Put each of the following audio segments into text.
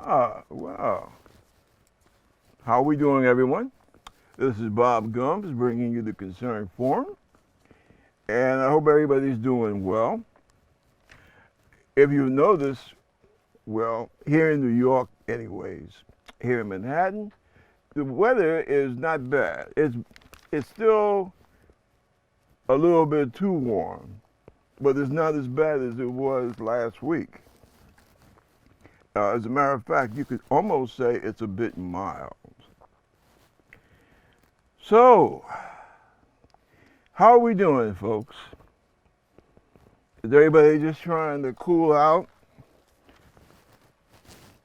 Wow. How are we doing, everyone? This is Bob Gums bringing you the Concern Forum, and I hope everybody's doing well. If you notice, well, here in New York, anyways, here in Manhattan, the weather is not bad. It's still a little bit too warm, but it's not as bad as it was last week. As a matter of fact, you could almost say it's a bit mild. So, how are we doing, folks? Is everybody just trying to cool out?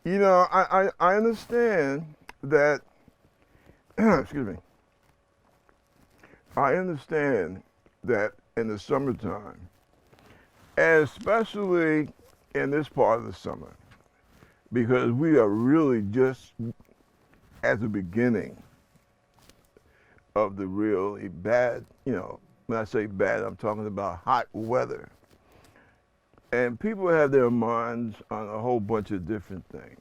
You know, I understand that, excuse me, I understand that in the summertime, especially in this part of the summer, because we are really just at the beginning of the really bad, when I say bad, I'm talking about hot weather. And people have their minds on a whole bunch of different things.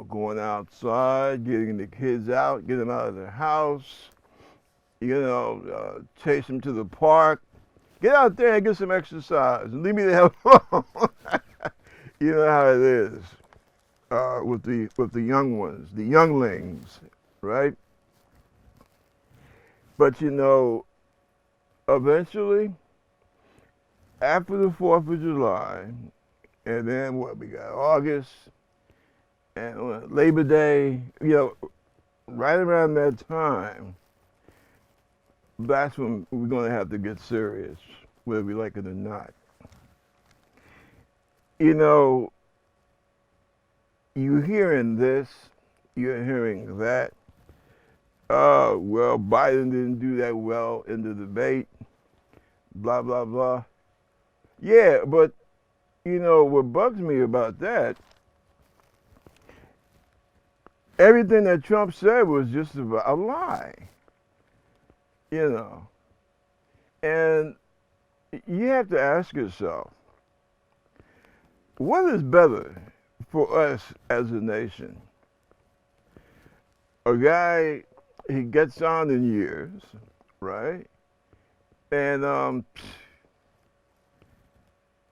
Going outside, getting the kids out, get them out of their house, chase them to the park. Get out there and get some exercise and leave me the hell alone. You know how it is with the young ones, the younglings, right? But eventually, after the 4th of July, and then what, we got August, and Labor Day, right around that time, that's when we're going to have to get serious, whether we like it or not. You're hearing this, you're hearing that. Well, Biden didn't do that well in the debate, blah, blah, blah. Yeah, but, what bugs me about that, everything that Trump said was just about a lie, And you have to ask yourself, what is better for us as a nation? A guy, he gets on in years, right? And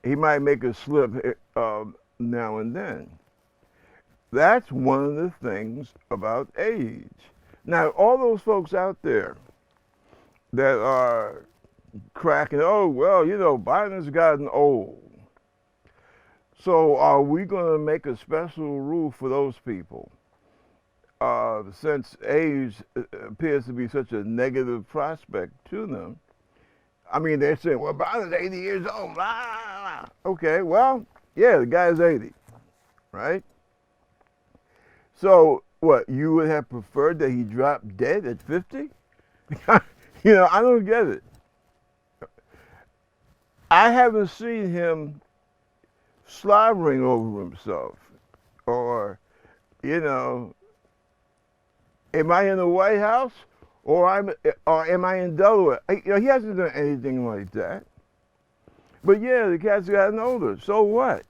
he might make a slip now and then. That's one of the things about age. Now, all those folks out there that are cracking, oh, well, Biden's gotten old. So are we going to make a special rule for those people? Since age appears to be such a negative prospect to them, I mean, they're saying, well, Biden's 80 years old. Blah, blah, blah. Okay, well, yeah, the guy's 80, right? So, what, you would have preferred that he dropped dead at 50? I don't get it. I haven't seen him slobbering over himself or, am I in the White House or am I in Delaware? He hasn't done anything like that. But yeah, the cat's gotten older. So what?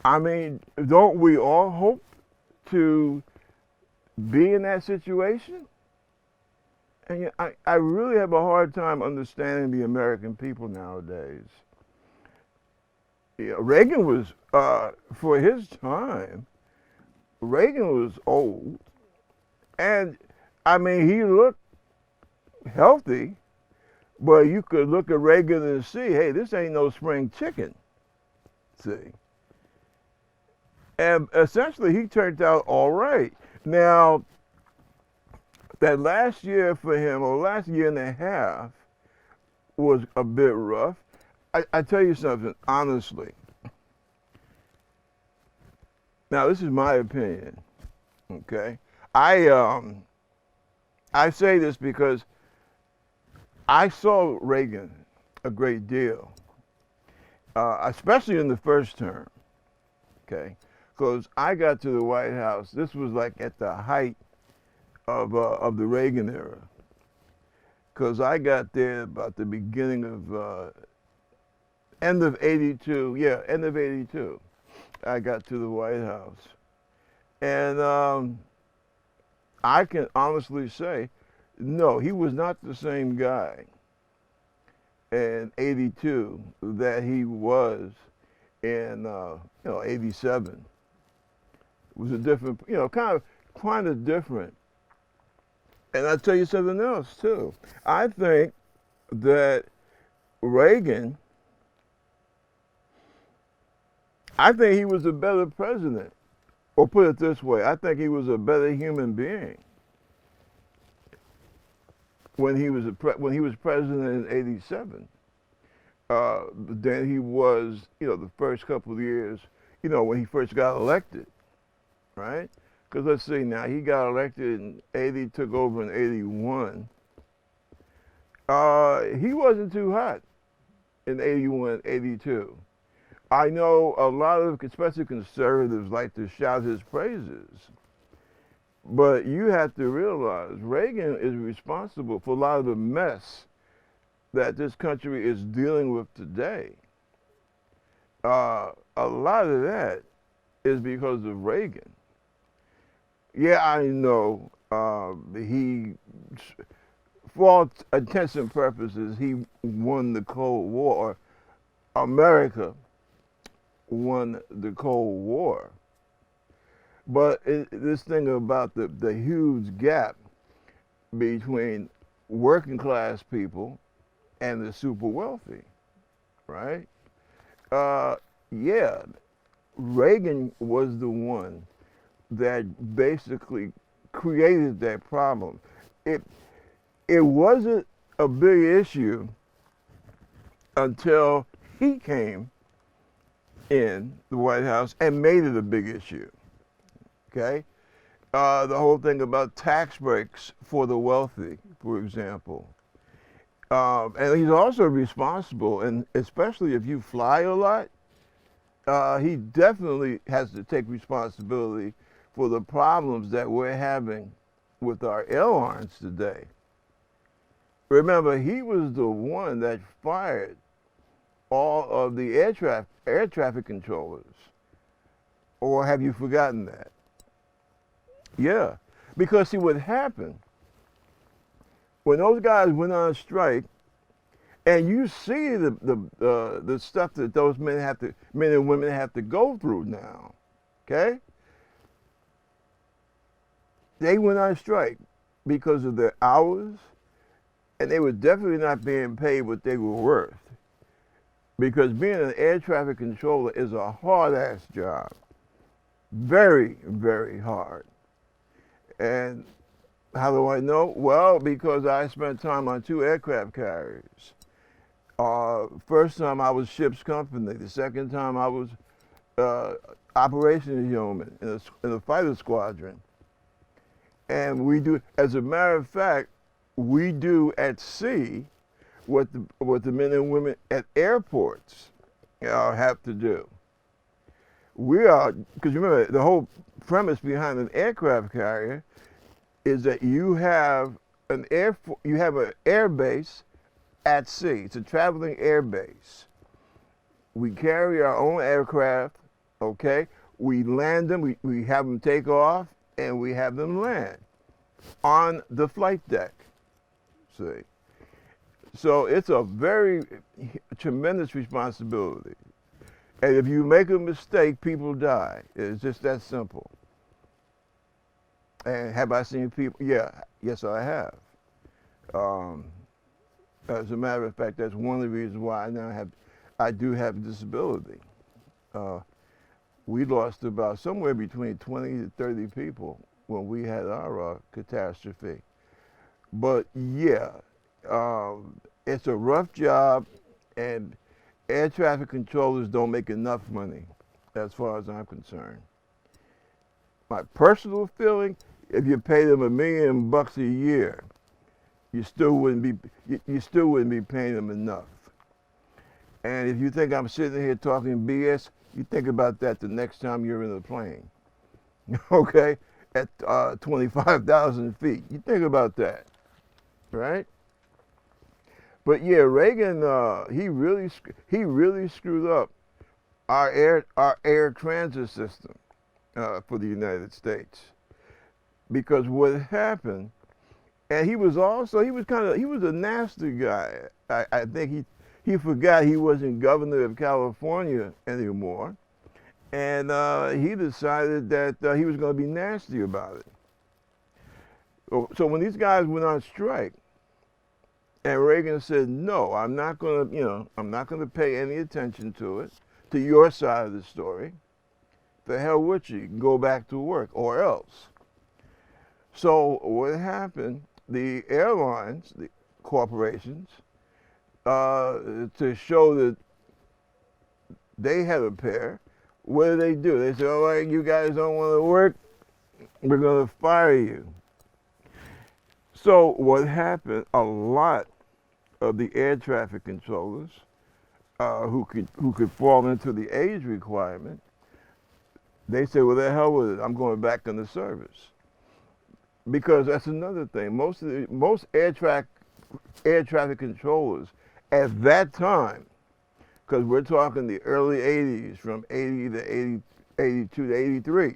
I mean, don't we all hope to be in that situation? And I really have a hard time understanding the American people nowadays. Reagan was, for his time, Reagan was old. And, I mean, he looked healthy, but you could look at Reagan and see, hey, this ain't no spring chicken, see. And essentially, he turned out all right. Now, that last year for him, or last year and a half, was a bit rough. I tell you something, honestly. Now, this is my opinion, okay? I say this because I saw Reagan a great deal, especially in the first term, okay? Because I got to the White House, this was like at the height of the Reagan era. Because I got there about the beginning of, end of 82, yeah, end of 82. I got to the White House. And I can honestly say, no, he was not the same guy in '82 that he was in 87. It was a different, kind of different. And I'll tell you something else too. I think that Reagan, I think he was a better president. Or put it this way, I think he was a better human being when when he was president in '87 than he was, the first couple of years, when he first got elected, right? Because let's see now, he got elected in '80, took over in '81. He wasn't too hot in '81, '82. I know a lot of, especially conservatives, like to shout his praises. But you have to realize Reagan is responsible for a lot of the mess that this country is dealing with today. A lot of that is because of Reagan. Yeah, I know he, for all intents and purposes, he won the Cold War. America won the Cold War. But this thing about the huge gap between working class people and the super wealthy, right? Yeah, Reagan was the one that basically created that problem. It wasn't a big issue until he came in the White House and made it a big issue. Okay, the whole thing about tax breaks for the wealthy, for example, and he's also responsible, and especially if you fly a lot, he definitely has to take responsibility for the problems that we're having with our airlines today. Remember, he was the one that fired all of the air traffic controllers. Or have you forgotten that? Yeah, because see what happened when those guys went on strike, and you see the stuff that those men and women have to go through now. Okay, they went on strike because of their hours, and they were definitely not being paid what they were worth. Because being an air traffic controller is a hard-ass job. Very, very hard. And how do I know? Well, because I spent time on 2 aircraft carriers. First time I was ship's company. The second time I was operations yeoman in a fighter squadron. And we do, as a matter of fact, we do at sea what the men and women at airports have to do. We are, because remember, the whole premise behind an aircraft carrier is that you have an air base at sea. It's a traveling air base. We carry our own aircraft, okay? We land them, we have them take off, and we have them land on the flight deck, see? So it's a very tremendous responsibility. And if you make a mistake, people die. It's just that simple. And have I seen people? Yeah, yes, I have. As a matter of fact, that's one of the reasons why I do have a disability. We lost about somewhere between 20 to 30 people when we had our catastrophe. But yeah, it's a rough job, and air traffic controllers don't make enough money, as far as I'm concerned. My personal feeling, if you pay them $1 million a year, you still wouldn't be paying them enough. And if you think I'm sitting here talking BS, you think about that the next time you're in a plane, okay? At 25,000 feet, you think about that, right? But yeah, Reagan, he really screwed up our air transit system for the United States. Because what happened, and he was a nasty guy. I think he forgot he wasn't governor of California anymore, and he decided that he was going to be nasty about it. So when these guys went on strike, and Reagan said, "No, I'm not going to, I'm not going to pay any attention to it, to your side of the story. The hell with you, go back to work, or else." So what happened? The airlines, the corporations, to show that they had a pair, what do? They said, "All right, you guys don't want to work, we're going to fire you." So what happened? A lot of the air traffic controllers who could fall into the age requirement, they said, "Well, the hell with it, I'm going back in the service." Because that's another thing. Most air traffic controllers at that time, because we're talking the early 80s, from 80 to 80, 82 to 83,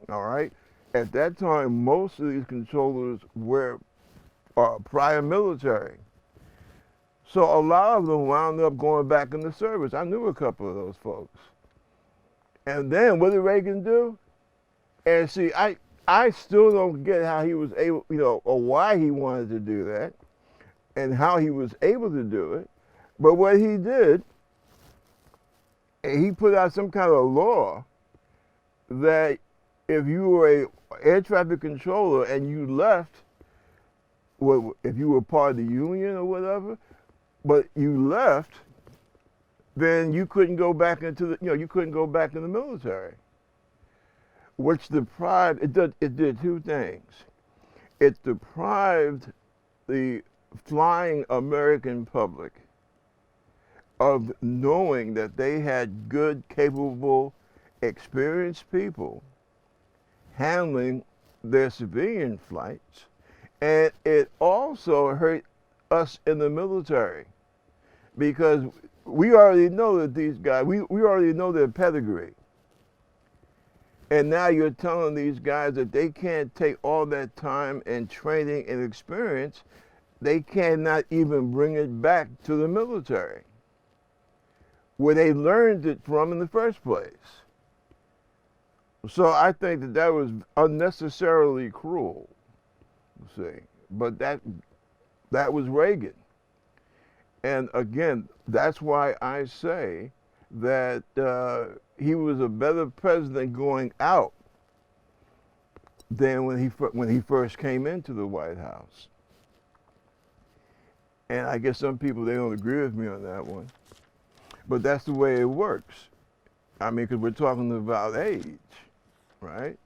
all right? At that time, most of these controllers were prior military. So a lot of them wound up going back in the service. I knew a couple of those folks. And then what did Reagan do? And see, I still don't get how he was able, or why he wanted to do that and how he was able to do it. But what he did, he put out some kind of law that if you were a air traffic controller and you left, if you were part of the union or whatever, but you left, then you couldn't go back into you couldn't go back in the military. Which it did two things. It deprived the flying American public of knowing that they had good, capable, experienced people handling their civilian flights. And it also hurt us in the military because we already know that these guys, we already know their pedigree. And now you're telling these guys that they can't take all that time and training and experience, they cannot even bring it back to the military, where they learned it from in the first place. So I think that was unnecessarily cruel, see. But that was Reagan. And again, that's why I say that he was a better president going out than when he first came into the White House. And I guess some people, they don't agree with me on that one. But that's the way it works. I mean, because we're talking about age, right?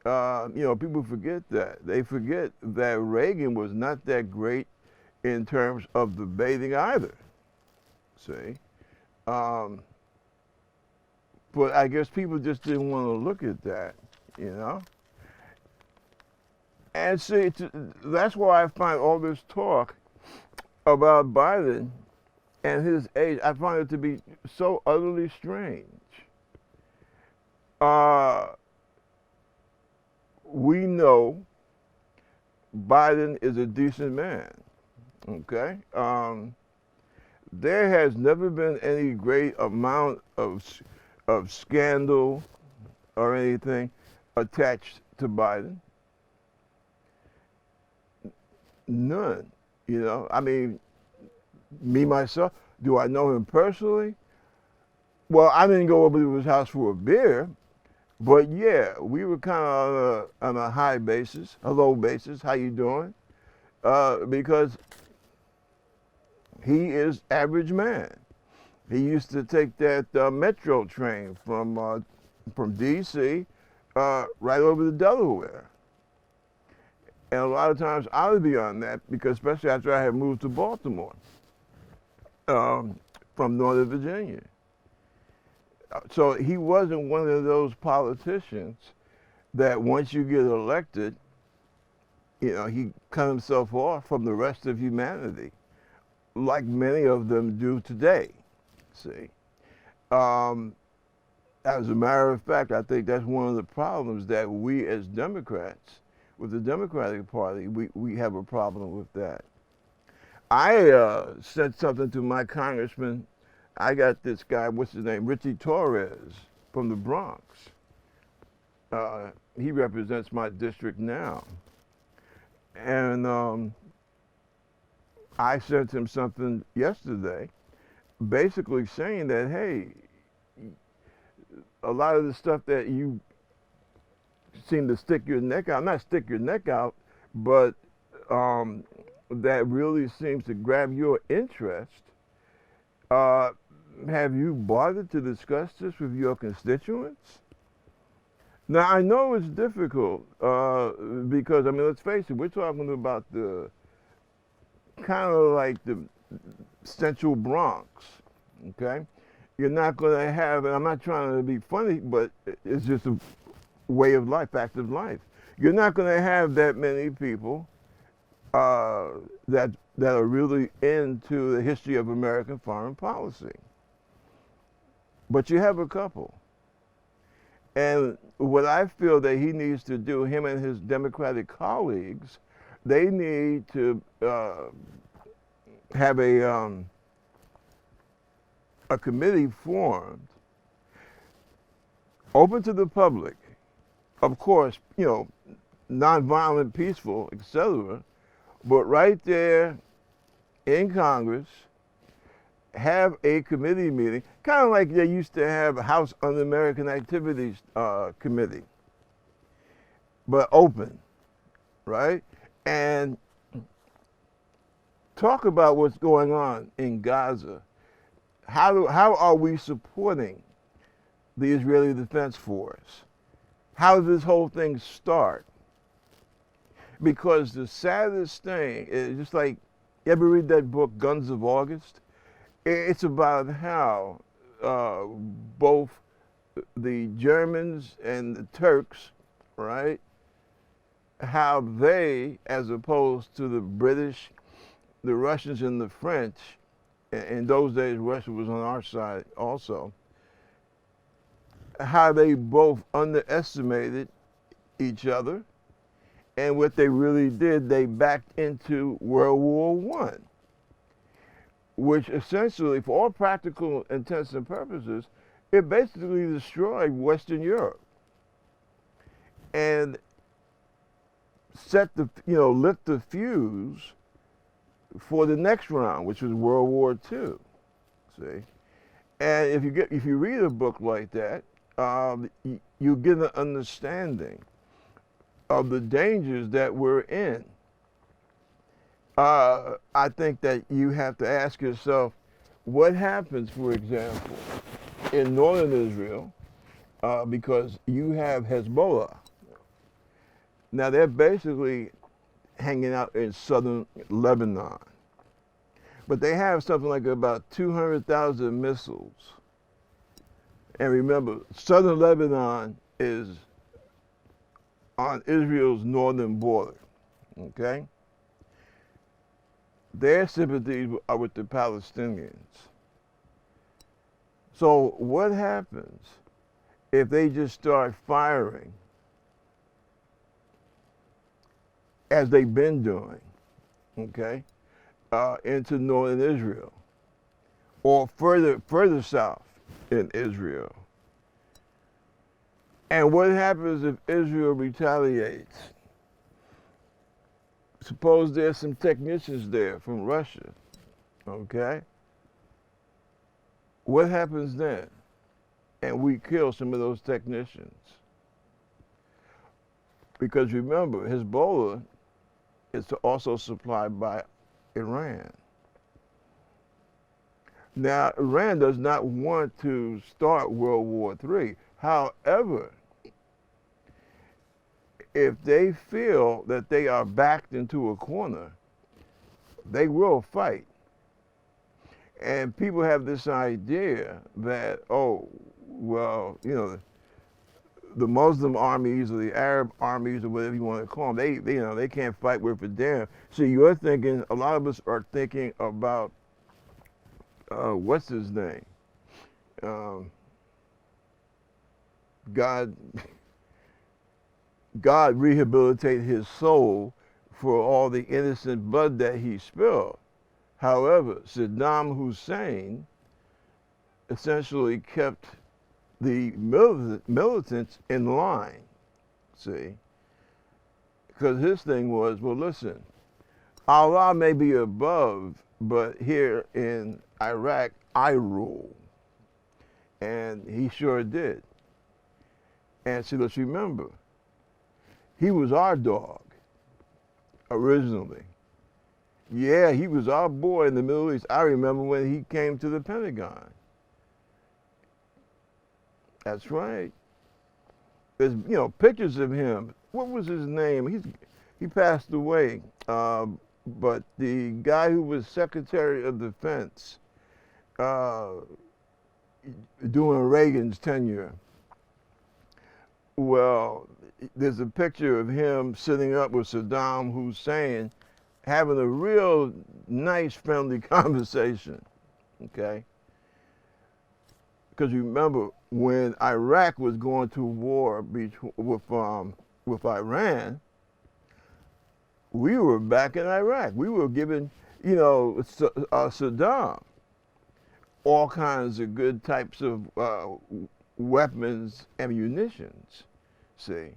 People forget that. They forget that Reagan was not that great in terms of debating either, see? But I guess people just didn't want to look at that, And see, that's why I find all this talk about Biden and his age, I find it to be so utterly strange. We know Biden is a decent man, okay? There has never been any great amount of scandal or anything attached to Biden. None, I mean, me, myself, do I know him personally? Well, I didn't go over to his house for a beer, but yeah, we were kind of on a high basis, a low basis. How you doing? Because he is average man. He used to take that metro train from D.C. Right over to Delaware. And a lot of times I would be on that because especially after I had moved to Baltimore from Northern Virginia. So he wasn't one of those politicians that once you get elected, he cut himself off from the rest of humanity, like many of them do today, see. As a matter of fact, I think that's one of the problems that we as Democrats, with the Democratic Party, we have a problem with that. I said something to my congressman. I got this guy, what's his name, Richie Torres from the Bronx. He represents my district now. And I sent him something yesterday basically saying that, hey, a lot of the stuff that you seem to stick your neck out, not stick your neck out, but that really seems to grab your interest, uh, have you bothered to discuss this with your constituents? Now, I know it's difficult because, I mean, let's face it, we're talking about the kind of like the central Bronx, okay? You're not going to have, and I'm not trying to be funny, but it's just a way of life, fact of life. You're not going to have that many people that are really into the history of American foreign policy. But you have a couple. And what I feel that he needs to do, him and his Democratic colleagues, they need to have a committee formed, open to the public, of course, you know, nonviolent, peaceful, etc. But right there in Congress, have a committee meeting, kind of like they used to have a House Un-American Activities Committee, but open, right? And talk about what's going on in Gaza. How are we supporting the Israeli Defense Force? How did this whole thing start? Because the saddest thing is just like, you ever read that book, Guns of August? It's about how both the Germans and the Turks, right, how they, as opposed to the British, the Russians and the French, in those days Russia was on our side also, how they both underestimated each other, and what they really did, they backed into World War I, which essentially, for all practical intents and purposes, it basically destroyed Western Europe and lit the fuse for the next round, which was World War II. See, and if you read a book like that, you get an understanding of the dangers that we're in. I think that you have to ask yourself, what happens, for example, in northern Israel, because you have Hezbollah. Now they're basically hanging out in southern Lebanon, but they have something like about 200,000 missiles. And remember, southern Lebanon is on Israel's northern border, okay? Their sympathies are with the Palestinians. So what happens if they just start firing, as they've been doing, okay, into northern Israel, or further south in Israel? And what happens if Israel retaliates? Suppose there's some technicians there from Russia, okay? What happens then? And we kill some of those technicians. Because remember, Hezbollah is also supplied by Iran. Now, Iran does not want to start World War III. However, if they feel that they are backed into a corner, they will fight. And people have this idea that, oh, well, you know, the Muslim armies or the Arab armies or whatever you want to call them, they can't fight worth a damn. So you're thinking, a lot of us are thinking about, what's his name? God, God rehabilitated his soul for all the innocent blood that he spilled. However, Saddam Hussein essentially kept the militants in line, see? Because his thing was, well, listen, Allah may be above, but here in Iraq, I rule. And he sure did. And see, let's remember, he was our dog originally. Yeah, he was our boy in the Middle East. I remember when he came to the Pentagon. That's right. There's pictures of him. What was his name? He passed away. But the guy who was Secretary of Defense uh, during Reagan's tenure. Well, there's a picture of him sitting up with Saddam Hussein having a real nice, friendly conversation, okay? Because you remember when Iraq was going to war with Iran, we were back in Iraq. We were giving, Saddam all kinds of good types of weapons and munitions, see?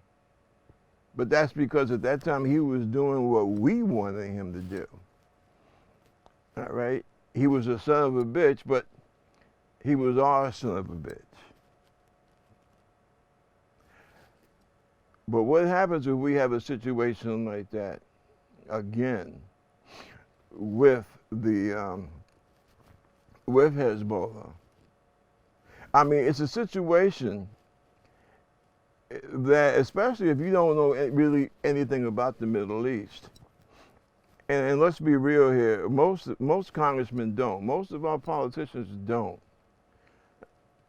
But that's because at that time he was doing what we wanted him to do. All right? He was a son of a bitch, but he was our son of a bitch. But what happens if we have a situation like that again with with Hezbollah? I mean, it's a situation that, especially if you don't know really anything about the Middle East, and let's be real here, most congressmen don't. Most of our politicians don't.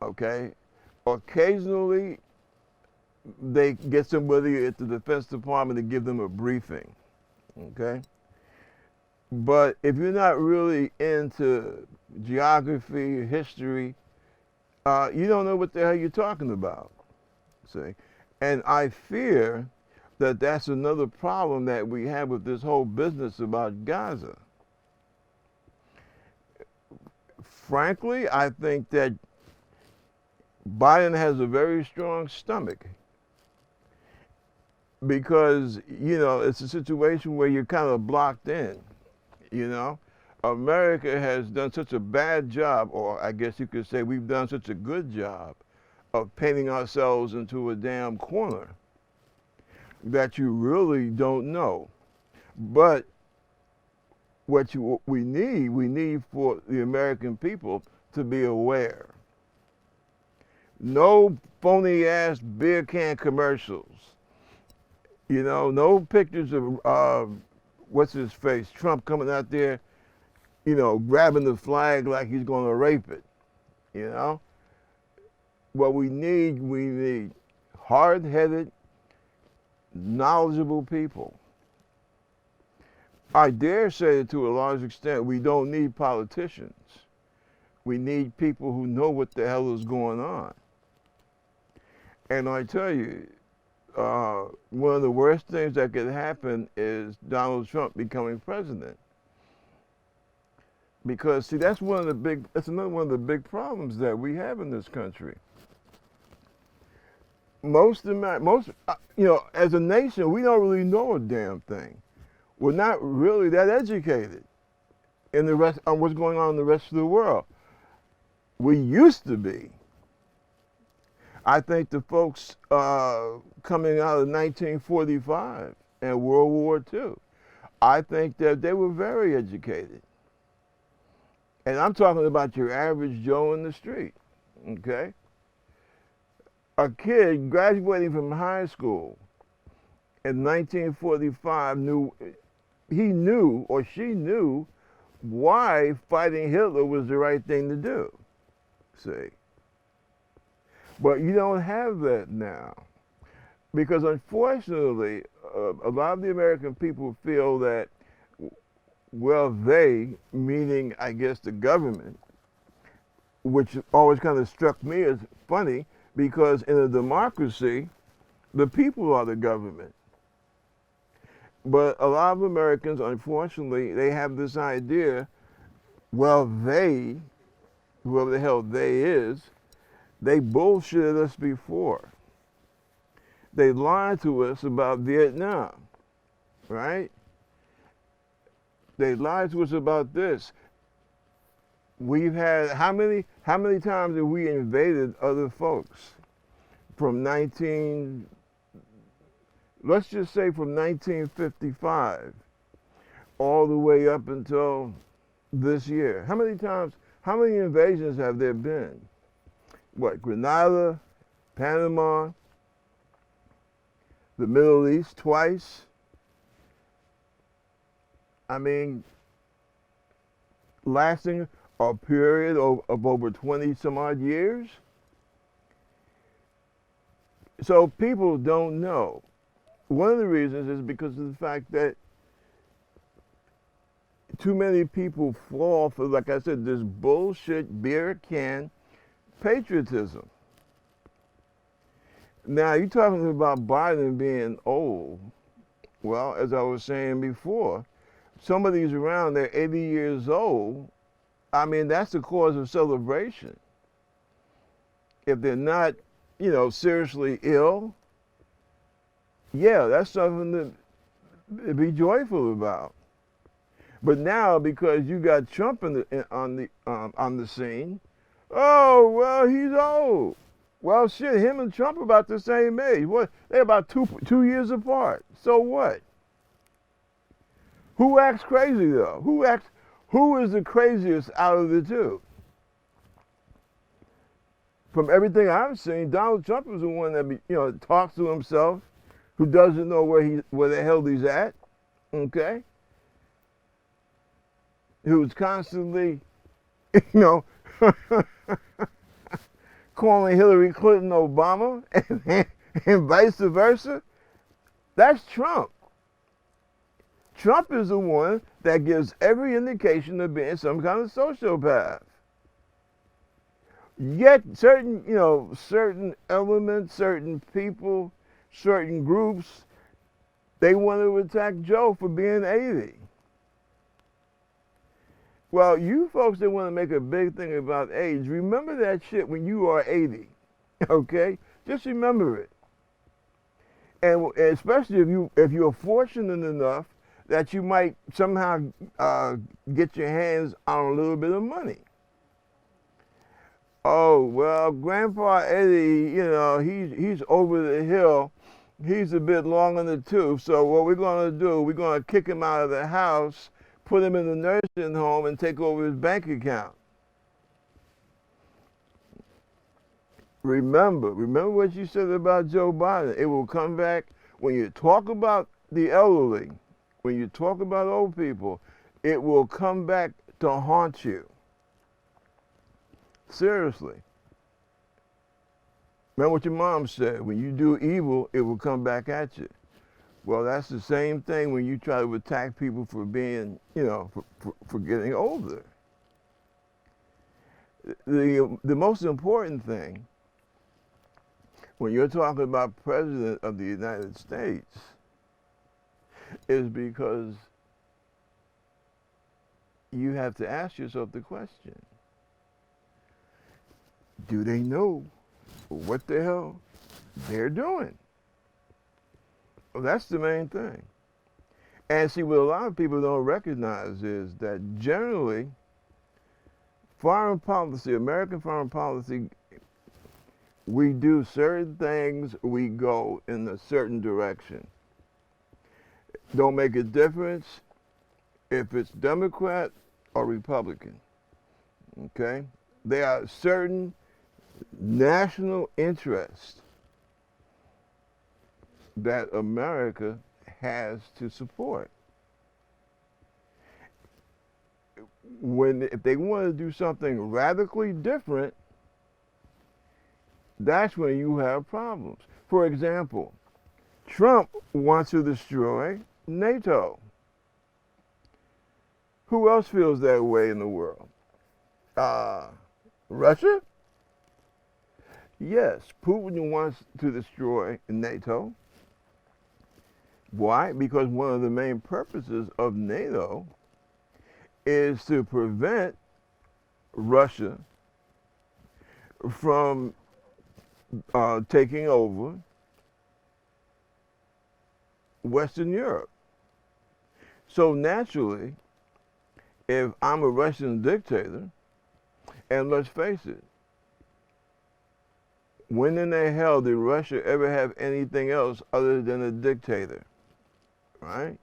Okay? Occasionally, they get somebody at the Defense Department to give them a briefing. Okay? But if you're not really into geography, history, you don't know what the hell you're talking about. See? And I fear that that's another problem that we have with this whole business about Gaza. Frankly, I think that Biden has a very strong stomach because, it's a situation where you're kind of blocked in, America has done such a bad job, or I guess you could say we've done such a good job of painting ourselves into a damn corner that you really don't know. But we need for the American people to be aware. No phony ass beer can commercials. No pictures of what's his face, Trump coming out there, grabbing the flag like he's going to rape it. What we need hard-headed, knowledgeable people. I dare say that to a large extent, we don't need politicians. We need people who know what the hell is going on. And I tell you, one of the worst things that could happen is Donald Trump becoming president. Because, see, that's another one of the big problems that we have in this country. As a nation, we don't really know a damn thing. We're not really that educated in the rest on what's going on in the rest of the world. We used to be. I think the folks coming out of 1945 and World War II, I think that they were very educated. And I'm talking about your average Joe in the street, okay? A kid graduating from high school in 1945 knew or she knew why fighting Hitler was the right thing to do, see? But you don't have that now. Because unfortunately, a lot of the American people feel that, well, they, meaning I guess the government, which always kind of struck me as funny because in a democracy, the people are the government. But a lot of Americans, unfortunately, they have this idea, well, they, whoever the hell they is, they bullshitted us before. They lied to us about Vietnam, right? They lied to us about this. We've had how many times have we invaded other folks? From 19, let's just say from 1955 all the way up until this year. How many times, how many invasions have there been? What, Grenada, Panama, the Middle East twice? I mean, lasting a period of over 20 some odd years. So people don't know. One of the reasons is because of the fact that too many people fall for, like I said, this bullshit beer can patriotism. Now, you're talking about Biden being old. Well, as I was saying before, some of these around, they're 80 years old. I mean, that's the cause of celebration. If they're not, seriously ill, yeah, that's something to be joyful about. But now, because you got Trump on the scene, oh well, he's old. Well, shit, him and Trump are about the same age. What? They're about 2 years apart. So what? Who acts crazy though? Who is the craziest out of the two? From everything I've seen, Donald Trump is the one that talks to himself, who doesn't know where the hell he's at. Okay, who's constantly, calling Hillary Clinton Obama and vice versa. That's Trump. Trump is the one that gives every indication of being some kind of sociopath. Yet certain elements, certain people, certain groups, they want to attack Joe for being 80. Well, you folks that want to make a big thing about age, remember that shit when you are 80, okay? Just remember it. And especially if you're fortunate enough that you might somehow get your hands on a little bit of money. Oh, well, Grandpa Eddie, he's over the hill. He's a bit long in the tooth. So what we're going to do, we're going to kick him out of the house, put him in the nursing home, and take over his bank account. Remember what you said about Joe Biden. It will come back when you talk about the elderly, when you talk about old people, it will come back to haunt you. Seriously. Remember what your mom said, when you do evil, it will come back at you. Well, that's the same thing when you try to attack people for being, for getting older. The most important thing when you're talking about President of the United States is because you have to ask yourself the question, do they know what the hell they're doing? Well, that's the main thing. And see, what a lot of people don't recognize is that generally, foreign policy, American foreign policy, we do certain things, we go in a certain direction. Don't make a difference if it's Democrat or Republican, okay? There are certain national interests that America has to support. If they want to do something radically different, that's when you have problems. For example, Trump wants to destroy NATO. Who else feels that way in the world? Russia? Yes, Putin wants to destroy NATO. Why? Because one of the main purposes of NATO is to prevent Russia from taking over Western Europe. So naturally, if I'm a Russian dictator, and let's face it, when in the hell did Russia ever have anything else other than a dictator, right?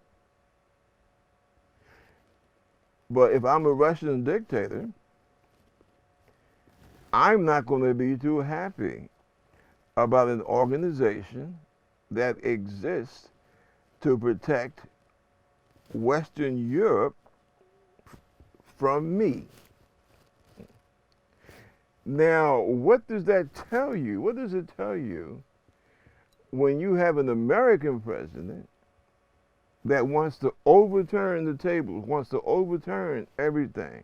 But if I'm a Russian dictator, I'm not going to be too happy about an organization that exists to protect Western Europe from me. Now, what does that tell you? What does it tell you when you have an American president that wants to overturn the tables, wants to overturn everything,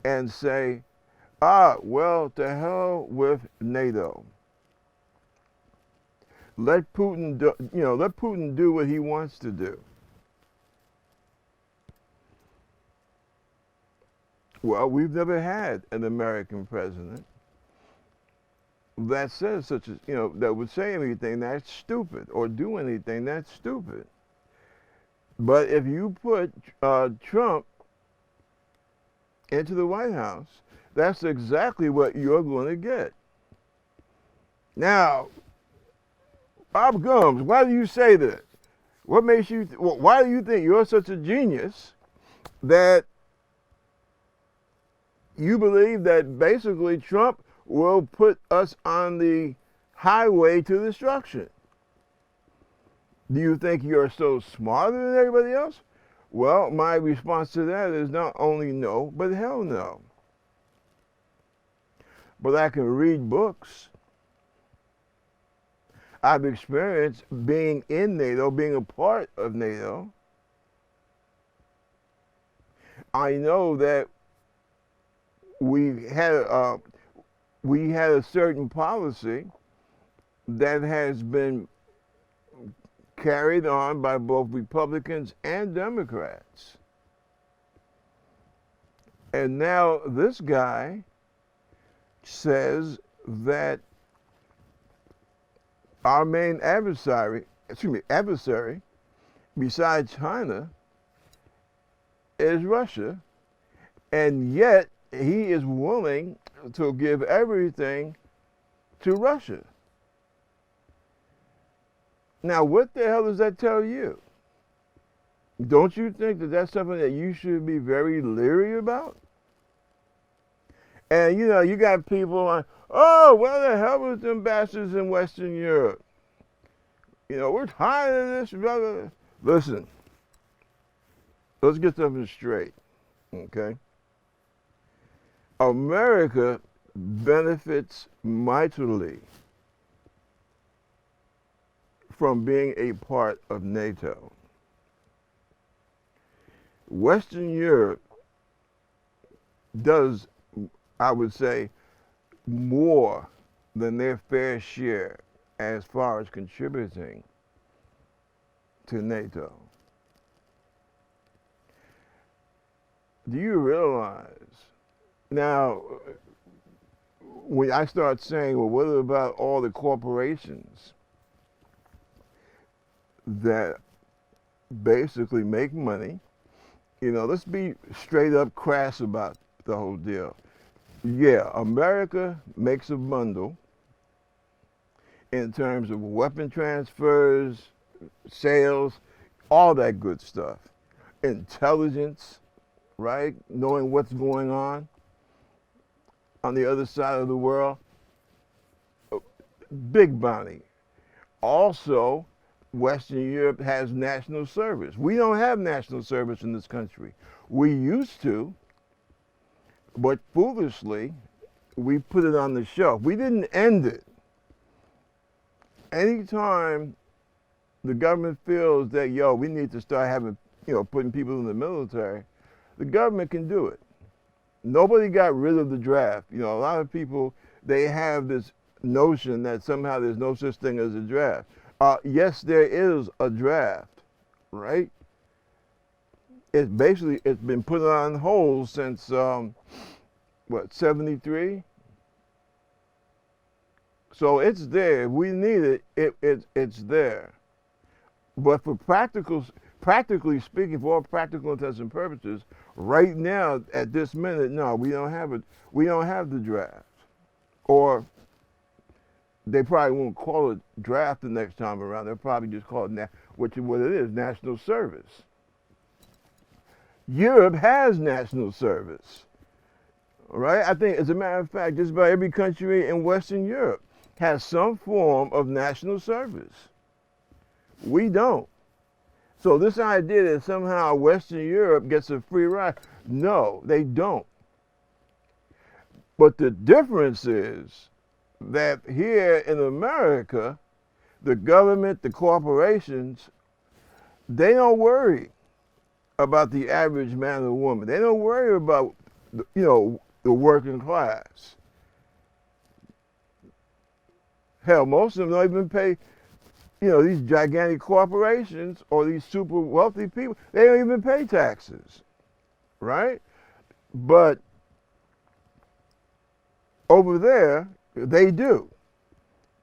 and say, well, to hell with NATO. Let Putin let Putin do what he wants to do. Well, we've never had an American president that says such a, that would say anything that's stupid or do anything that's stupid. But if you put Trump into the White House, that's exactly what you're going to get. Now, Bob Gumbs, why do you say this? What makes you? Why do you think you're such a genius that you believe that basically Trump will put us on the highway to destruction? Do you think you're so smarter than everybody else? Well, my response to that is not only no, but hell no. But I can read books. I've experienced being in NATO, being a part of NATO. I know that we had a certain policy that has been carried on by both Republicans and Democrats. And now this guy says that our main adversary besides China is Russia, and yet he is willing to give everything to Russia. Now, what the hell does that tell you? Don't you think that that's something that you should be very leery about? And you got people like, oh, where the hell was the ambassadors in Western Europe? We're tired of this. Blah, blah, blah. Listen, let's get something straight, okay? America benefits mightily from being a part of NATO. Western Europe does, I would say, more than their fair share as far as contributing to NATO. Do you realize, now, when I start saying, well, what about all the corporations that basically make money? Let's be straight up crass about the whole deal. Yeah, America makes a bundle in terms of weapon transfers, sales, all that good stuff. Intelligence, right? Knowing what's going on the other side of the world. Big bounty. Also, Western Europe has national service. We don't have national service in this country. We used to, but foolishly, we put it on the shelf. We didn't end it. Anytime the government feels that, we need to start having, putting people in the military, the government can do it. Nobody got rid of the draft. A lot of people, they have this notion that somehow there's no such thing as a draft. Yes, there is a draft, right? It's been put on hold since what, 73? So it's there. If we need it's there. But for practically speaking, for all practical intents and purposes, right now at this minute, no, we don't have it. We don't have the draft, or they probably won't call it draft the next time around. They'll probably just call it what it is, national service. Europe has national service, right? I think, as a matter of fact, just about every country in Western Europe has some form of national service. We don't. So this idea that somehow Western Europe gets a free ride, no, they don't. But the difference is that here in America, the government, the corporations, they don't worry about the average man or woman. They don't worry about, the working class. Hell, most of them don't even pay, these gigantic corporations or these super wealthy people, they don't even pay taxes, right? But over there, they do.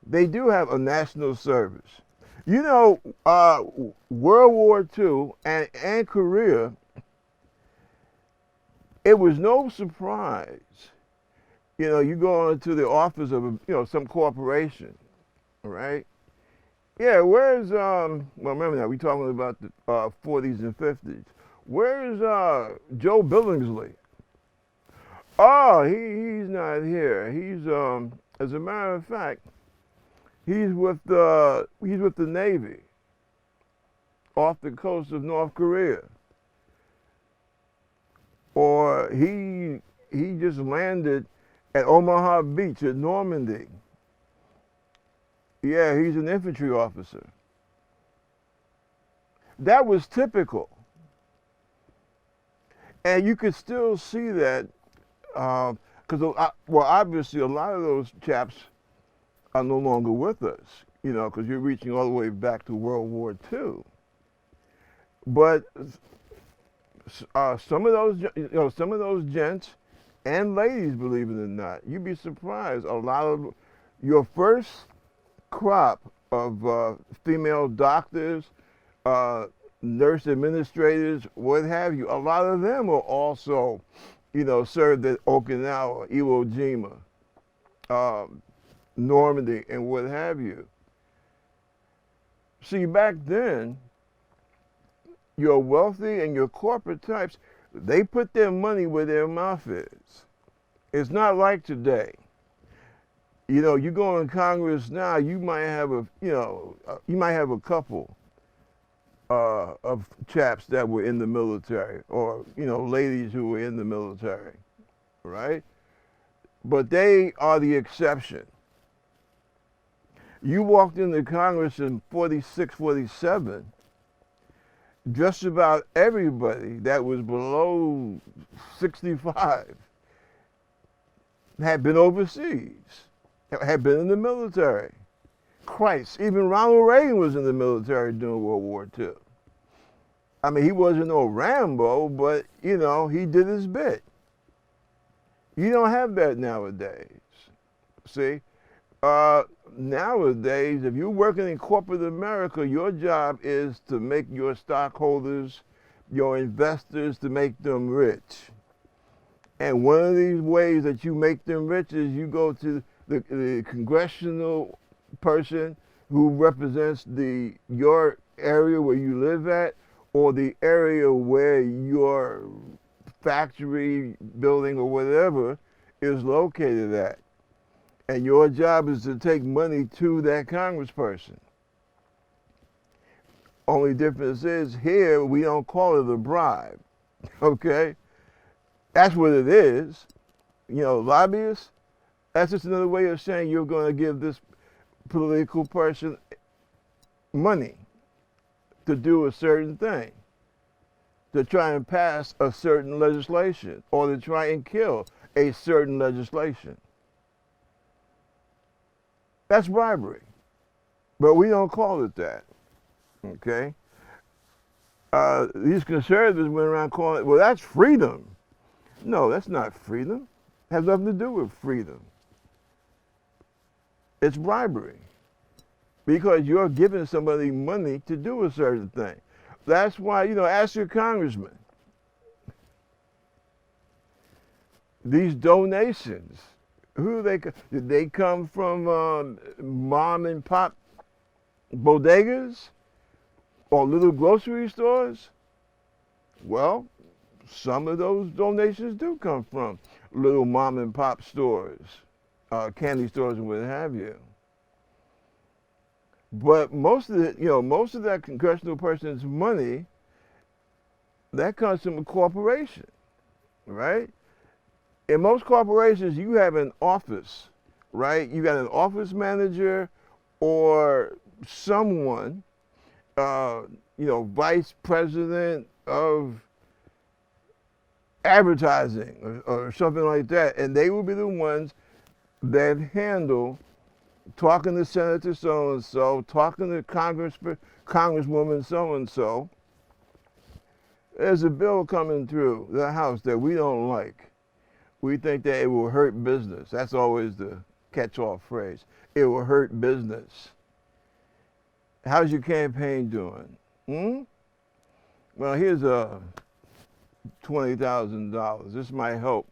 They do have a national service. World War II and Korea, it was no surprise. You go into the office of, some corporation, right? Yeah, where's, well, remember now, we're talking about the 40s and 50s. Where's Joe Billingsley? Oh, he's not here. He's, as a matter of fact, he's with the Navy off the coast of North Korea. Or he just landed at Omaha Beach at Normandy. Yeah, he's an infantry officer. That was typical. And you could still see that, because, obviously a lot of those chaps are no longer with us, because you're reaching all the way back to World War II. But some of those gents and ladies, believe it or not, you'd be surprised. A lot of your first crop of female doctors, nurse administrators, what have you, a lot of them are also, served at Okinawa, Iwo Jima, Normandy, and what have you. See, back then, your wealthy and your corporate types, they put their money where their mouth is. It's not like today. You go in Congress now, you might have a couple of chaps that were in the military, or ladies who were in the military, right? But they are the exception. You walked into Congress in 46, 47, just about everybody that was below 65 had been overseas, had been in the military. Christ, even Ronald Reagan was in the military during World War II. I mean, he wasn't no Rambo, but, he did his bit. You don't have that nowadays. See? Nowadays, if you're working in corporate America, your job is to make your stockholders, your investors, to make them rich. And one of these ways that you make them rich is you go to the congressional person who represents your area where you live at, or the area where your factory, building, or whatever is located at. And your job is to take money to that congressperson. Only difference is here we don't call it a bribe, okay? That's what it is. Lobbyists, that's just another way of saying you're going to give this political person money to do a certain thing, to try and pass a certain legislation, or to try and kill a certain legislation. That's bribery. But we don't call it that. Okay? These conservatives went around calling it, well, that's freedom. No, that's not freedom. It has nothing to do with freedom. It's bribery. Because you're giving somebody money to do a certain thing. That's why, ask your congressman. These donations, who did they come from mom and pop bodegas or little grocery stores? Well, some of those donations do come from little mom and pop stores, candy stores and what have you. But most of that congressional person's money, that comes from a corporation, right? In most corporations, you have an office, right? You got an office manager or someone, vice president of advertising or something like that, and they will be the ones that handle talking to Senator so-and-so, talking to Congresswoman so-and-so. There's a bill coming through the House that we don't like. We think that it will hurt business. That's always the catch-all phrase. It will hurt business. How's your campaign doing? Well, here's $20,000. This might help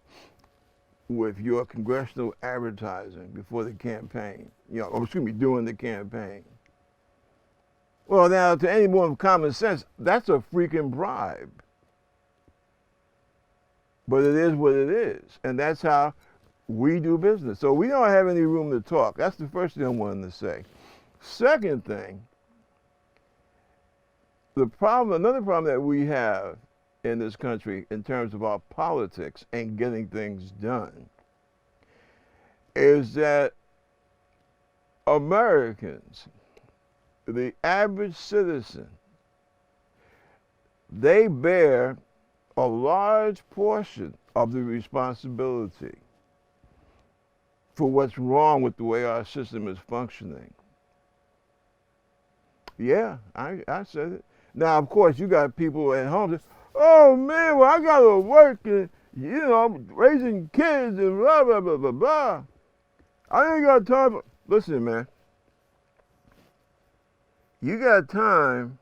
with your congressional advertising before the campaign. During the campaign. Well, now, to anyone with common sense, that's a freaking bribe. But it is what it is. And that's how we do business. So we don't have any room to talk. That's the first thing I wanted to say. Second thing, another problem that we have in this country in terms of our politics and getting things done is that Americans, the average citizen, they bear a large portion of the responsibility for what's wrong with the way our system is functioning. Yeah, I said it. Now, of course, you got people at home that, oh man, well, I gotta work and, I'm raising kids and blah, blah, blah, blah, blah. I ain't got time for, listen, man. You got time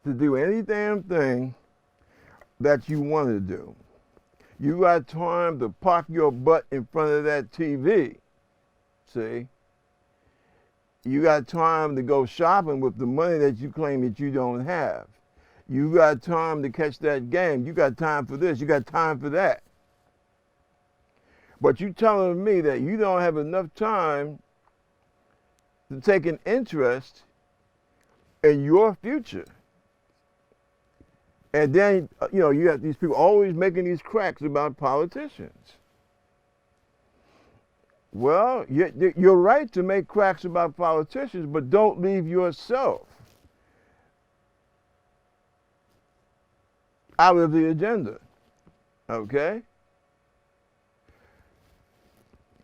to do any damn thing that you want to do. You got time to park your butt in front of that TV, see? You got time to go shopping with the money that you claim that you don't have. You got time to catch that game. You got time for this. You got time for that. But you telling me that you don't have enough time to take an interest in your future. And then, you have these people always making these cracks about politicians. Well, you're right to make cracks about politicians, but don't leave yourself out of the agenda, okay?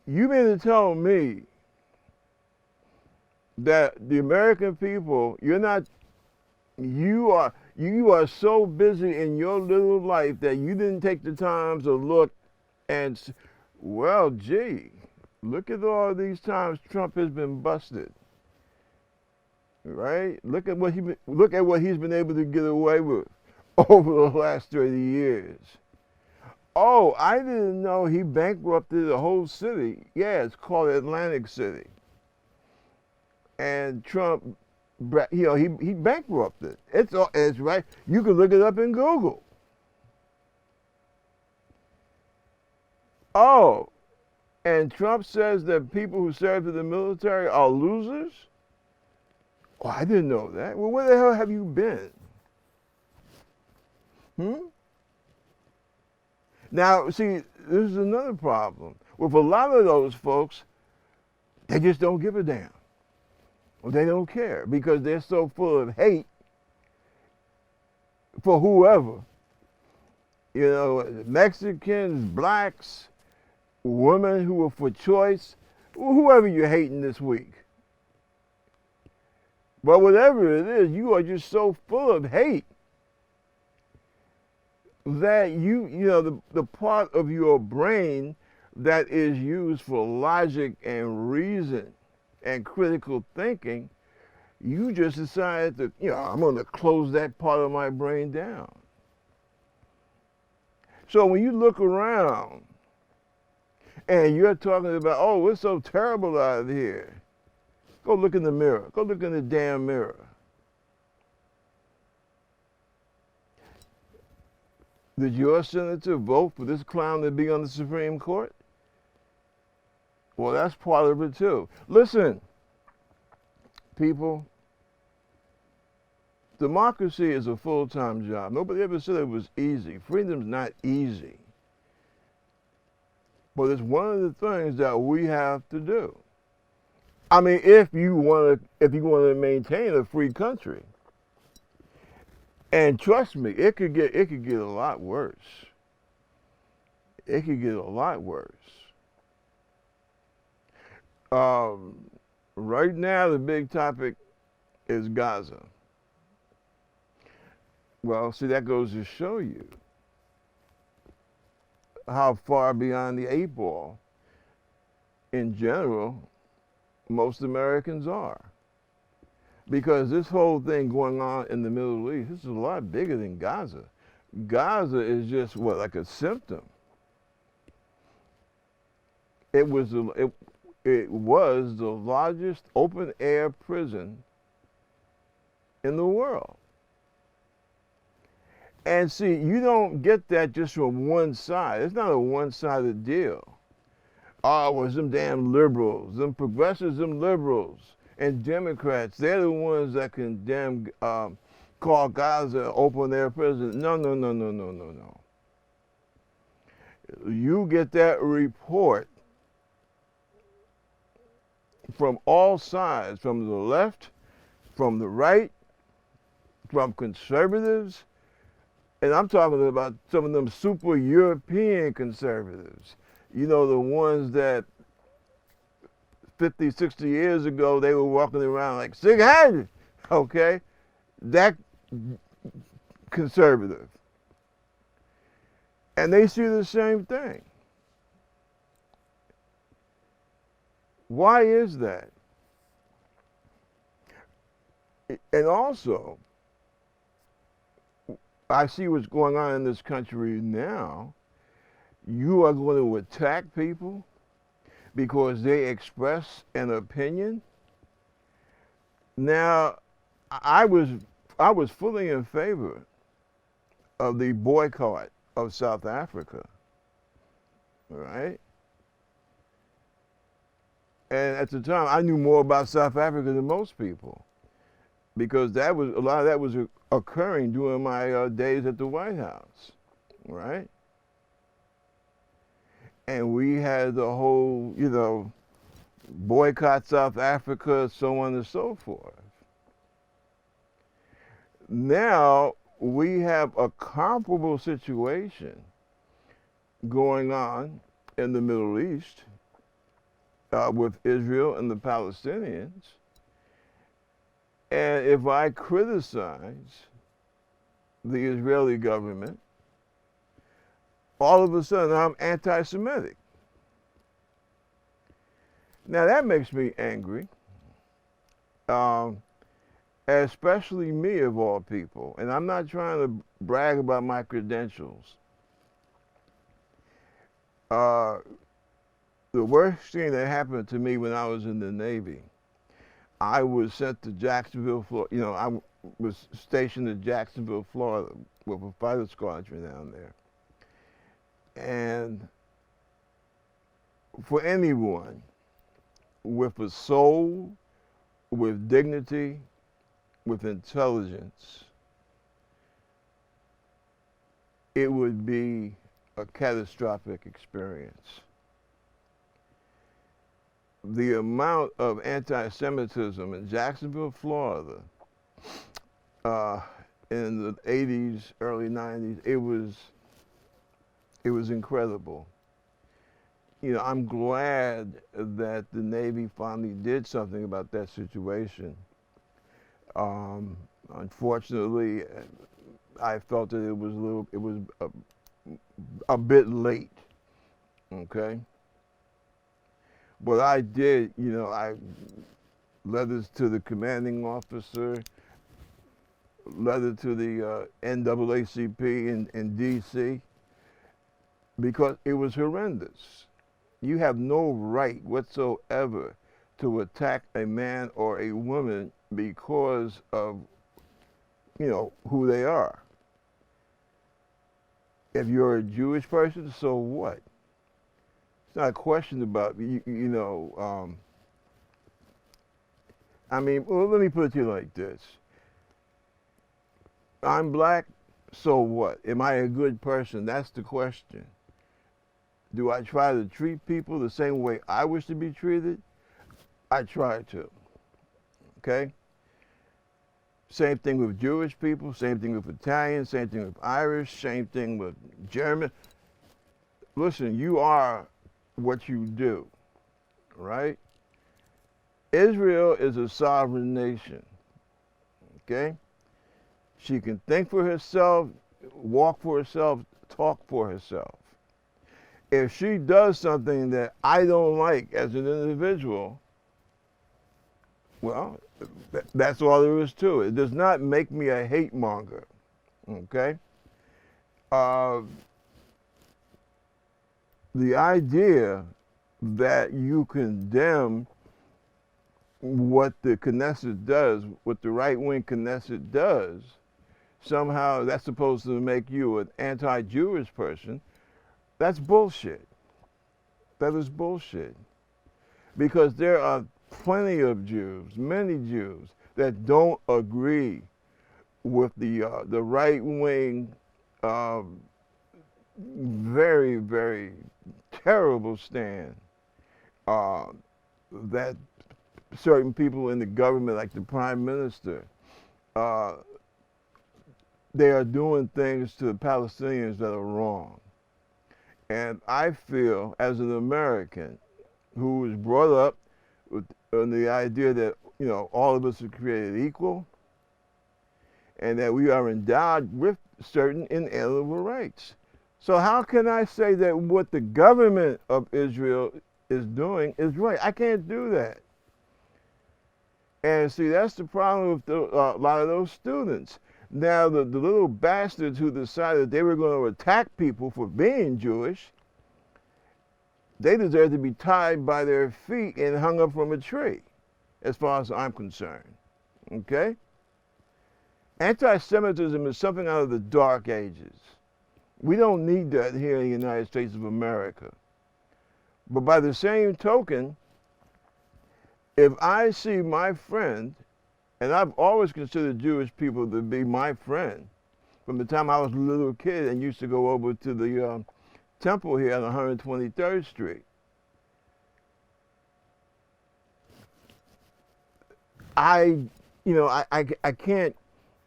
You mean to tell me that the American people, you are so busy in your little life that you didn't take the time to look and, well, gee, look at all these times Trump has been busted, right? Look at what he's been able to get away with over the last 30 years. Oh, I didn't know he bankrupted a whole city. Yeah, it's called Atlantic City. And Trump, he bankrupted. It's right. You can look it up in Google. Oh, and Trump says that people who serve in the military are losers? Oh, I didn't know that. Well, where the hell have you been? Now, see, this is another problem. With a lot of those folks, they just don't give a damn. They don't care because they're so full of hate for whoever. Mexicans, blacks, women who are for choice. whoever you're hating this week. But whatever it is, you are just so full of hate that the part of your brain that is used for logic and reason and critical thinking, you just decided that, I'm going to close that part of my brain down. So when you look around and you're talking about, oh, it's so terrible out here, go look in the mirror. Go look in the damn mirror. Did your senator vote for this clown to be on the Supreme Court? Well, that's part of it too. Listen, people, democracy is a full-time job. Nobody ever said it was easy. Freedom's not easy. But it's one of the things that we have to do. I mean, if you want to maintain a free country. And trust me, it could get a lot worse. It could get a lot worse. Right now, the big topic is Gaza. Well, see, that goes to show you how far beyond the 8 ball, in general, most Americans are. Because this whole thing going on in the Middle East, this is a lot bigger than Gaza. Gaza is just, like a symptom. It was the largest open-air prison in the world. And see, you don't get that just from one side. It's not a one-sided deal. Oh, it was them damn liberals, them progressives, them liberals, and Democrats. They're the ones that condemn, call Gaza open-air prison. No. You get that report from all sides, from the left, from the right, from conservatives, and I'm talking about some of them super European conservatives. The ones that 50, 60 years ago, they were walking around like, sig-head, okay? That conservative. And they see the same thing. Why is that? And also, I see what's going on in this country now. You are going to attack people because they express an opinion. Now, I was fully in favor of the boycott of South Africa, right? And at the time, I knew more about South Africa than most people, because a lot of that was occurring during my days at the White House, right? And we had the whole, boycott South Africa, so on and so forth. Now we have a comparable situation going on in the Middle East with Israel and the Palestinians. And if I criticize the Israeli government, all of a sudden I'm anti-Semitic. Now that makes me angry, especially me of all people. And I'm not trying to brag about my credentials. The worst thing that happened to me when I was in the Navy, I was sent to Jacksonville, Florida. I was stationed in Jacksonville, Florida with a fighter squadron down there. And for anyone with a soul, with dignity, with intelligence, it would be a catastrophic experience. The amount of anti-Semitism in Jacksonville, Florida, in the 80s, early 90s, it was incredible. I'm glad that the Navy finally did something about that situation. Unfortunately, I felt that it was a bit late. Okay, but I did, I letters to the commanding officer, letter to the NAACP in D.C. because it was horrendous. You have no right whatsoever to attack a man or a woman because of, who they are. If you're a Jewish person, so what? It's not a question about, well, let me put it to you like this. I'm black, so what? Am I a good person? That's the question. Do I try to treat people the same way I wish to be treated? I try to. Okay? Same thing with Jewish people, same thing with Italians, same thing with Irish, same thing with German. Listen, you are what you do, right? Israel is a sovereign nation, okay? She can think for herself, walk for herself, talk for herself. If she does something that I don't like as an individual, well, that's all there is to it. It does not make me a hate monger, okay? The idea that you condemn what the Knesset does, what the right-wing Knesset does, somehow that's supposed to make you an anti-Jewish person, that's bullshit. That is bullshit. Because there are plenty of Jews, many Jews, that don't agree with the right-wing, very, very terrible stand that certain people in the government, like the prime minister, they are doing things to the Palestinians that are wrong. And I feel, as an American who was brought up with the idea that, all of us are created equal and that we are endowed with certain inalienable rights. So how can I say that what the government of Israel is doing is right? I can't do that. And see, that's the problem with a lot of those students. Now, the little bastards who decided they were going to attack people for being Jewish, they deserve to be tied by their feet and hung up from a tree, as far as I'm concerned. Okay? Anti-Semitism is something out of the Dark Ages. We don't need that here in the United States of America. But by the same token, if I see my friend, and I've always considered Jewish people to be my friend, from the time I was a little kid and used to go over to the temple here on 123rd Street. I can't,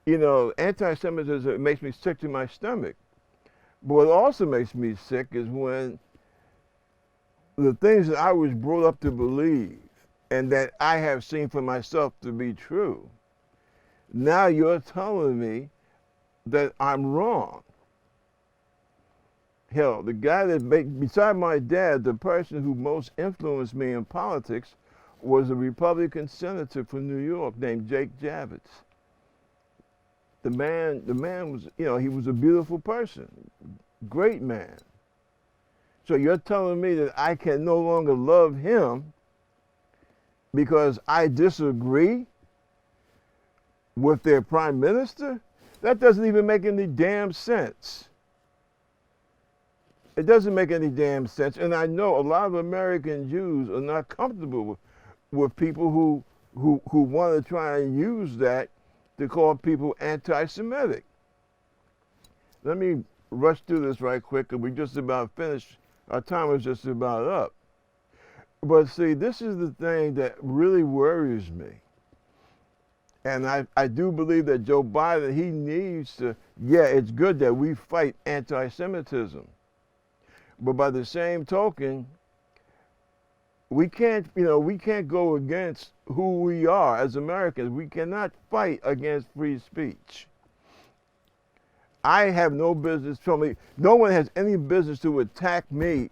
anti-Semitism makes me sick to my stomach. But what also makes me sick is when the things that I was brought up to believe and that I have seen for myself to be true, now you're telling me that I'm wrong. Hell, the guy beside my dad, the person who most influenced me in politics was a Republican senator from New York named Jake Javits. The man was, he was a beautiful person, great man. So you're telling me that I can no longer love him because I disagree with their prime minister? That doesn't even make any damn sense. It doesn't make any damn sense. And I know a lot of American Jews are not comfortable with people who want to try and use that to call people anti-Semitic. Let me rush through this right quick, because we just about finished. Our time is just about up. But see, this is the thing that really worries me. And I do believe that Joe Biden, he needs to, it's good that we fight anti-Semitism. But by the same token, we can't go against who we are as Americans. We cannot fight against free speech. I have no business telling me, no one has any business to attack me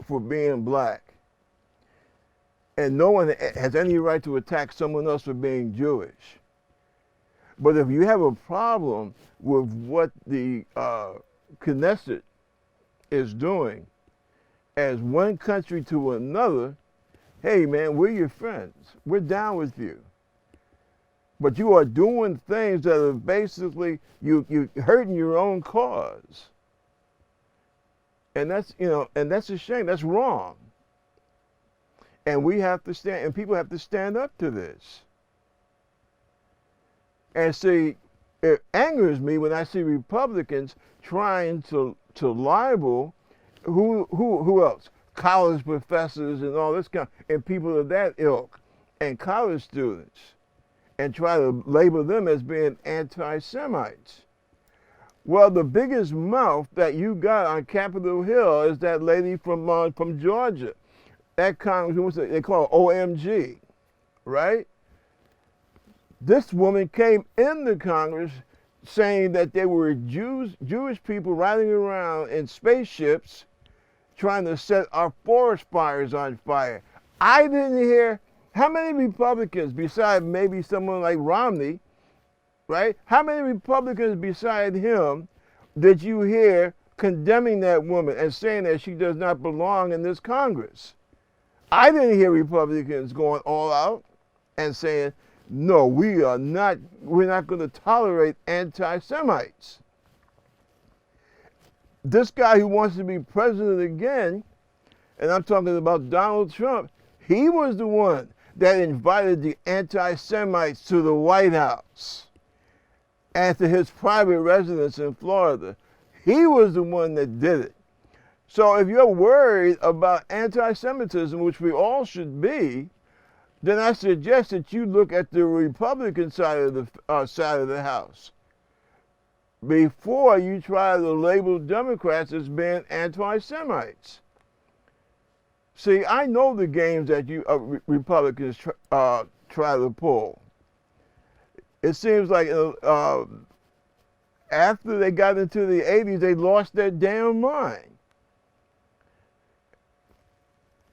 for being black. And no one has any right to attack someone else for being Jewish. But if you have a problem with what the Knesset is doing as one country to another, hey man, we're your friends. We're down with you. But you are doing things that are basically you hurting your own cause. And that's and that's a shame. That's wrong. And we have to stand, and people have to stand up to this. And see, it angers me when I see Republicans trying to libel who else? College professors and all this and people of that ilk, and college students, and try to label them as being anti-Semites. Well, the biggest mouth that you got on Capitol Hill is that lady from Georgia. That congresswoman, they call her OMG, right? This woman came into Congress saying that there were Jewish people riding around in spaceships trying to set our forest fires on fire. I didn't hear how many Republicans, besides maybe someone like Romney, right? How many Republicans beside him did you hear condemning that woman and saying that she does not belong in this Congress? I didn't hear Republicans going all out and saying, no, we're not going to tolerate anti-Semites. This guy who wants to be president again, and I'm talking about Donald Trump, he was the one that invited the anti-Semites to the White House and to his private residence in Florida. He was the one that did it. So if you're worried about anti-Semitism, which we all should be, then I suggest that you look at the Republican side of the House before you try to label Democrats as being anti-Semites. See, I know the games that you Republicans try to pull. It seems like after they got into the 80s, they lost their damn mind.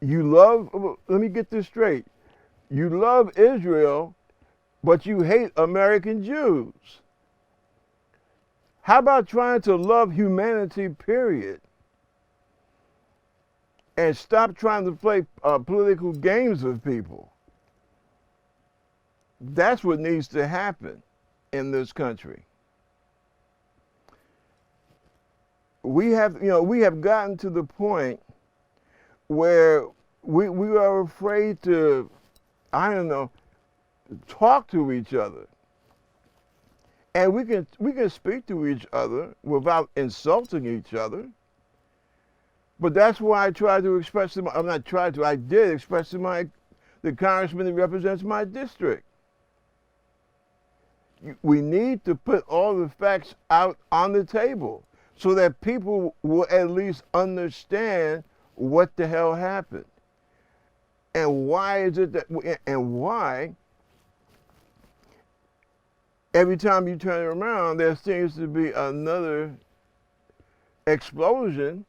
Let me get this straight. You love Israel, but you hate American Jews. How about trying to love humanity, period? And stop trying to play political games with people. That's what needs to happen in this country. We have gotten to the point where we are afraid to, talk to each other. And we can speak to each other without insulting each other. But that's why I tried to express to I did express to the congressman that represents my district. We need to put all the facts out on the table so that people will at least understand what the hell happened. And why is it that, and why every time you turn around, there seems to be another explosion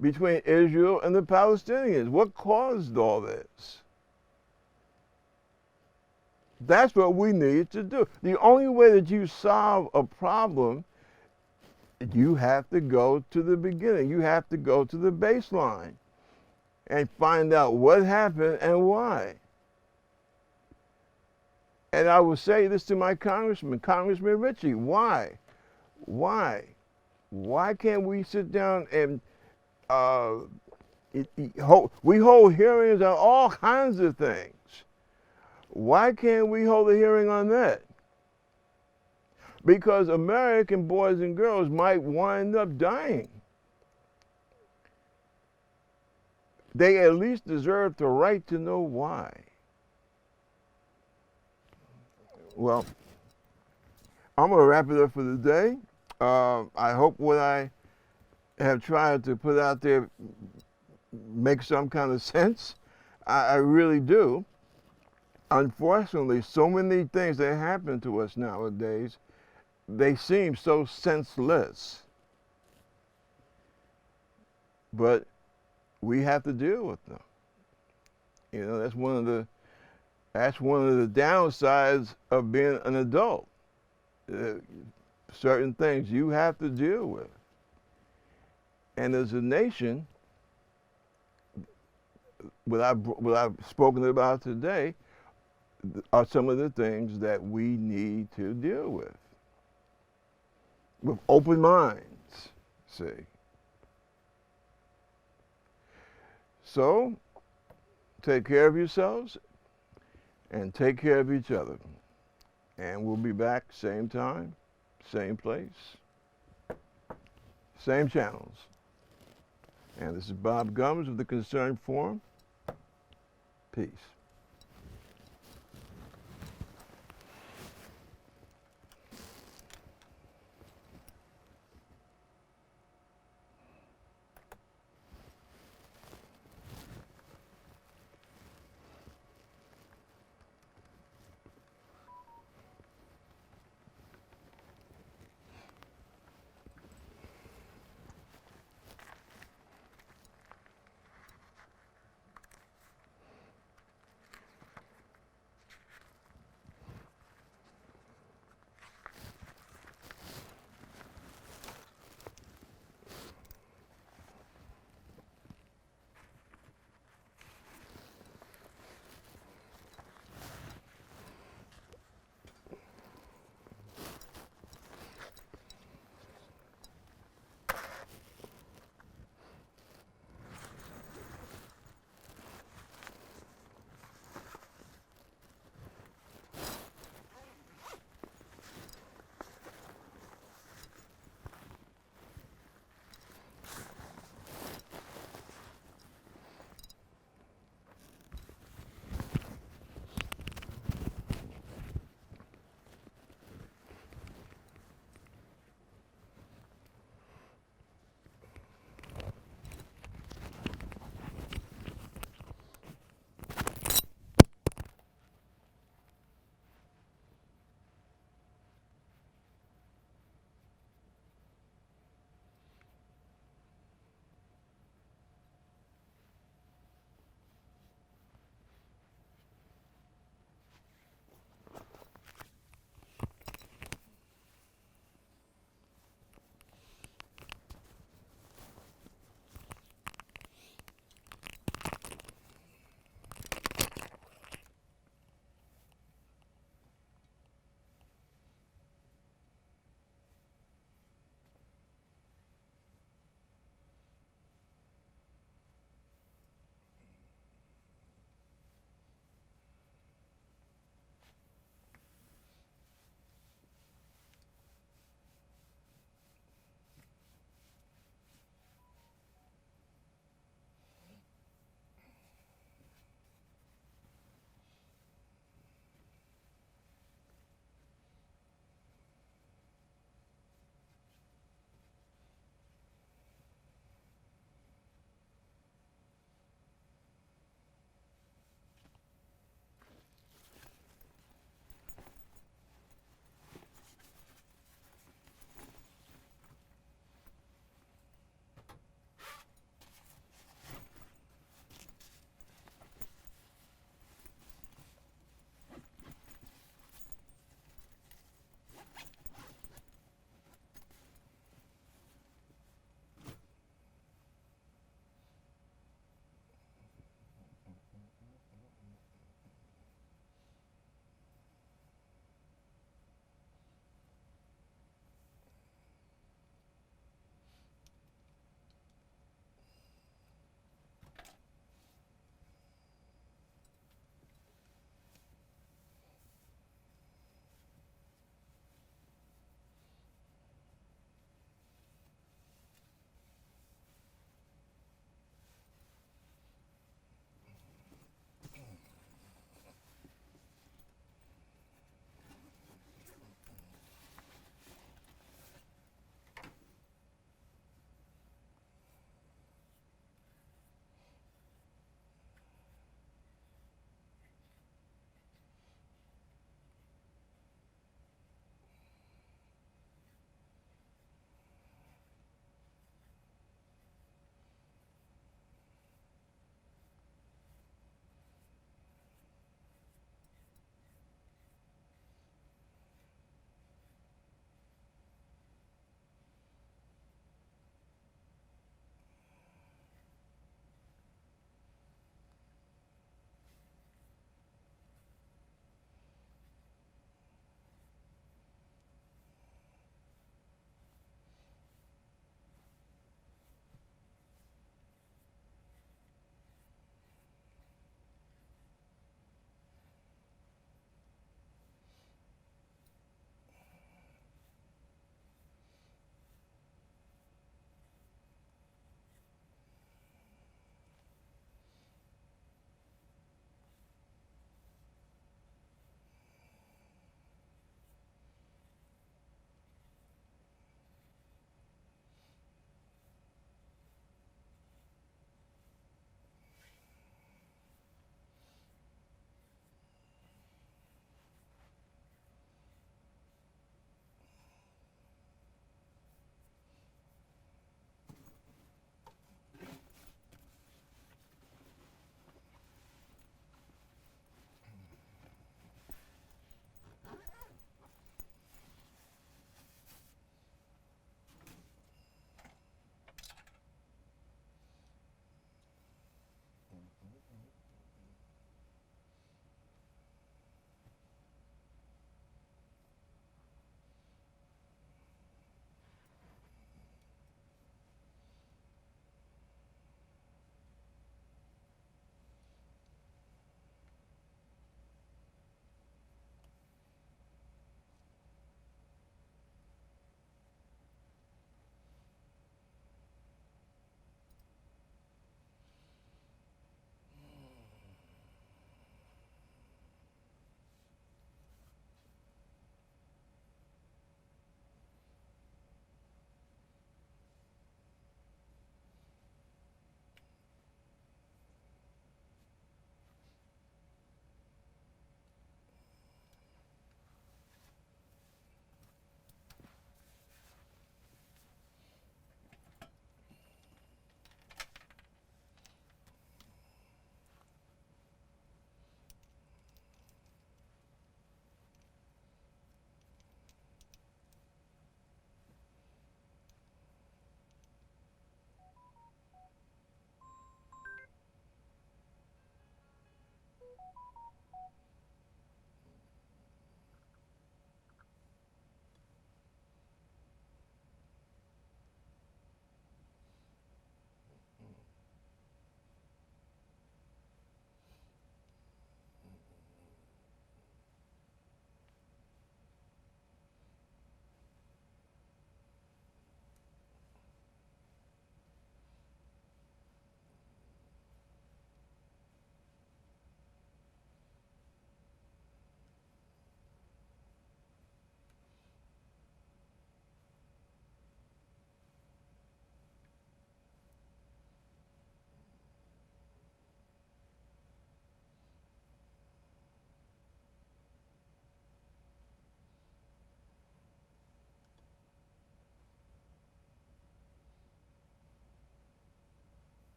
between Israel and the Palestinians. What caused all this? That's what we need to do. The only way that you solve a problem, you have to go to the beginning. You have to go to the baseline and find out what happened and why. And I will say this to my Congressman Ritchie, why? Why can't we sit down and we hold hearings on all kinds of things? Why can't we hold a hearing on that? Because American boys and girls might wind up dying. They at least deserve the right to know why. Well, I'm going to wrap it up for the day. I hope what I have tried to put out there makes some kind of sense. I really do. Unfortunately, so many things that happen to us nowadays, they seem so senseless, but we have to deal with them. You know, that's one of the downsides of being an adult. Uh, Certain things you have to deal with. And as a nation, what I've spoken about today are some of the things that we need to deal with open minds. See, so take care of yourselves and take care of each other. And we'll be back same time, same place, same channels. And this is Bob Gumbs of the Concerned Forum. Peace.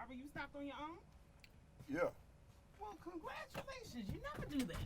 barber, you stopped on your own? Yeah. Well, congratulations. You never do that.